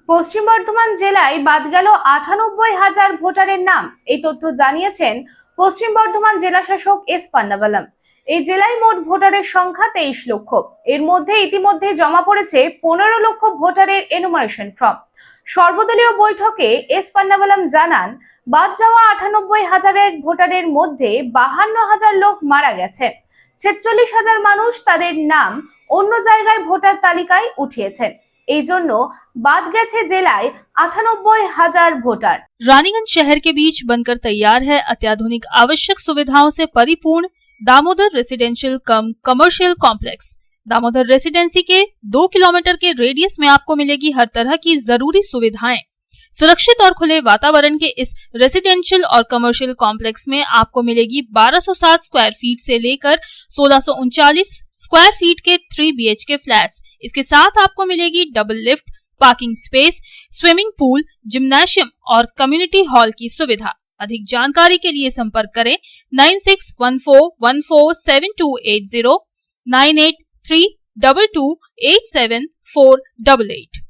পশ্চিম বর্ধমান জেলায় বাদ গেল ৯৮,০০০ ভোটারের নাম। এই তথ্য জানিয়েছেন পশ্চিম বর্ধমান জেলা শাসক এস পান্নাবালাম। এই জেলায় মোট ভোটারের সংখ্যা ২৩ লক্ষ। এর মধ্যে ইতিমধ্যে জমা পড়েছে ১৫ লক্ষ ভোটারের এনুমারেশন ফর্ম। সর্বদলীয় বৈঠকে এস পান্নাবালাম জানান, বাদ যাওয়া ৯৮,০০০ ভোটারের মধ্যে ৫২,০০০ লোক মারা গেছেন। ৪৬,০০০ মানুষ তাদের নাম অন্য জায়গায় ভোটার তালিকায় উঠিয়েছেন। এই জন্য বাদ গেছে জেলায় ৯৮,০০০ ভোটার। रानीगंज शहर के बीच बनकर तैयार है अत्याधुनिक आवश्यक सुविधाओं से परिपूर्ण दामोदर रेसिडेंशियल कम कमर्शियल कॉम्प्लेक्स। दामोदर रेसिडेंसी के 2 किलोमीटर के रेडियस में आपको मिलेगी हर तरह की जरूरी सुविधाएं। सुरक्षित और खुले वातावरण के इस रेसिडेंशियल और कमर्शियल कॉम्प्लेक्स में आपको मिलेगी 1260 स्क्वायर फीट से लेकर 1639 स्क्वायर फीट के 3 BHK फ्लैट्स। इसके साथ आपको मिलेगी double lift, parking space, swimming pool, gymnasium और कम्युनिटी हॉल की सुविधा। अधिक जानकारी के लिए संपर्क करें 9614147280, 9832287488।